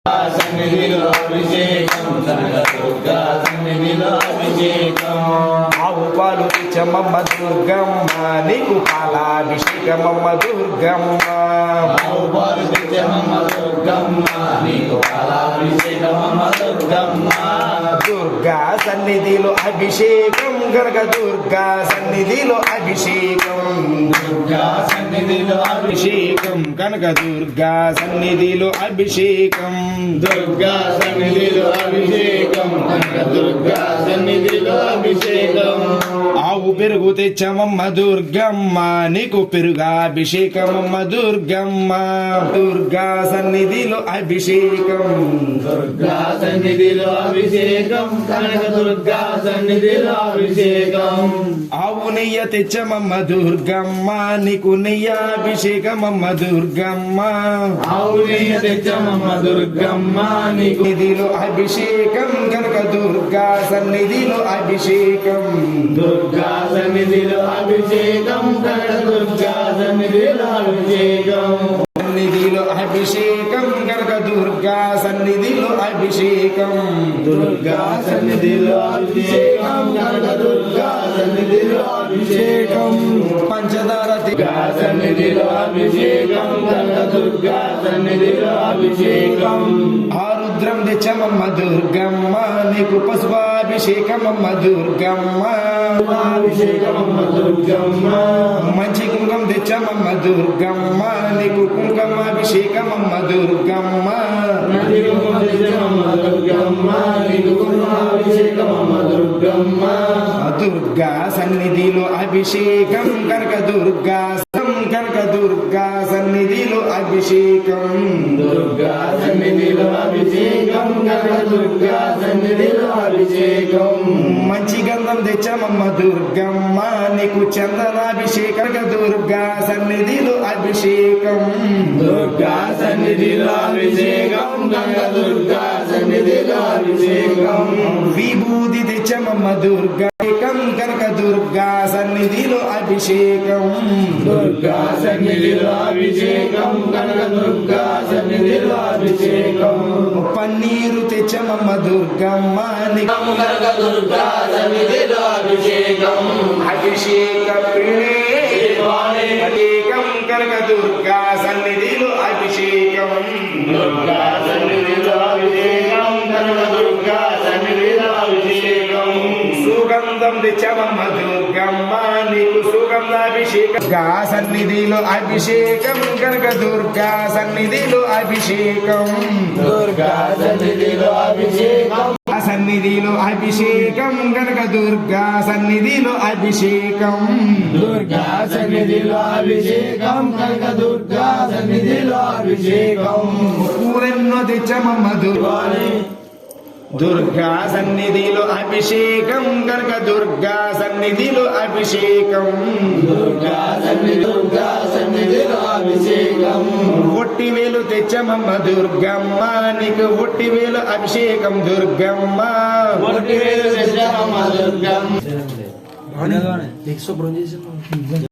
సన్నిధిలో అభిషేకం దుర్గా సన్నిధిలో అభిషేకం ఆవు పాలు తెచ్చమమ్మ దుర్గమ్మ నీకు పాలాభిషేకమమ్మ దుర్గమ్మ ఆవు పాలు తెచ్చమమ్మ దుర్గమ్మ నీకు పాలాభిషేకమమ్మ దుర్గమ్మ దుర్గా సన్నిధిలో అభిషేకం గనక దుర్గా సన్నిధిలో అభిషేకం దుర్గా సన్నిధిలో అభిషేకం కనక దుర్గా సన్నిధిలో అభిషేకం దుర్గా సన్నిధిలో అభిషేకం కనక దుర్గా సన్నిధిలో అభిషేకం ఆవు పెరుగు తెచ్చమమ్మ దుర్గమ్మ నీకు పెరుగాభిషేకమమ్మ దుర్గమ్మ దుర్గా సన్నిధిలో అభిషేకం దుర్గా సన్నిధిలో అభిషేకం కనక దుర్గా సన్నిధిలో అభిషేకం ఆవు నెయ్య తెచ్చమమ్మ దుర్గమ్మ నీకు నెయ్యాభిషేకమమ్మ దుర్గమ్మ ఆవు నెయ్యి తెచ్చమమ్మ దుర్గమ్మ నీకు నిధిలో అభిషేకం కనుక దుర్గా సన్నిధిలో అభిషేకం దుర్గా సన్నిధిలో అభిషేకం కనక దుర్గా సన్నిధిలో అభిషేకం సన్నిధిలో అభిషేకం కనుక దుర్గా సన్నిధిలో అభిషేకం దుర్గా సన్నిధిలో అభిషేకం కనక దుర్గా సన్నిధిలో అభిషేకం పంచదార దుర్గా సన్నిధిలో అభిషేకం కనక దుర్గా సన్నిధిలో అభిషేకం ఆరుద్రం తెచ్చమమ్మ దుర్గమ్మ నీకు పశువాభిషేకమమ్మ దుర్గమ్మ అభిషేకమమ్మ దుర్గమ్మ మంచి కుంకం తెచ్చమమ్మ దుర్గమ్మ నీకు కుంకుమాభిషేకమమ్మ దుర్గమ్మ దుర్గమ్మ నీకు అభిషేకమమ్మ దుర్గమ్మ దుర్గా సన్నిధిలో అభిషేకం కనక దుర్గా కనక దుర్గా సన్నిధిలో అభిషేకం దుర్గా సన్నిధిలో అభిషేకం కనక దుర్గా సన్నిధిలో అభిషేకం మంచి గంధం తెచ్చమమ్మ దుర్గమ్మ నీకు చందనాభిషేకం దుర్గా సన్నిధిలో అభిషేకం దుర్గా సన్నిధిలో అభిషేకం కనక దుర్గా సన్నిధిలో అభిషేకం విభూతి తెచ్చమమ్మ దుర్గా కనక దుర్గా సన్నిధిలో అభిషేకం దుర్గా సన్నిధిలో అభిషేకం కనక దుర్గా సన్నిధిలో అభిషేకం పన్నీరు తెచ్చమమ్మ దుర్గమ్మ నీకు కనక దుర్గా సన్నిధిలో అభిషేకం అభిషేక అభిషేకం కనక దుర్గా సన్నిధిలో అభిషేకం దుర్గా సన్నిధిలో అభిషేకం కనక దుర్గా సన్నిధిలో అభిషేకం సుగంధం తెచ్చమమ్మ దుర్గమ్మ నీకు సుగంధాభిషేకం గా సన్నిధిలో అభిషేకం కనక దుర్గా సన్నిధిలో అభిషేకం దుర్గా సన్నిధిలో అభిషేకం ఆ సన్నిధిలో అభిషేకం కనక దుర్గా సన్నిధిలో అభిషేకం దుర్గా సన్నిధిలో అభిషేకం కనక దుర్గా సన్నిధిలో అభిషేకం పూరెన్నో తెచ్చమమ్మ దుర్గా సన్నిధిలో అభిషేకం కనక దుర్గా సన్నిధిలో అభిషేకం దుర్గా సన్నిధిలో అభిషేకం ఒట్టి వేలు తెచ్చమమ్మ దుర్గమ్మ నీకు ఒట్టి వేలు అభిషేకం దుర్గమ్మ ఒట్టి వేలు తెచ్చమమ్మ దుర్గమ్మ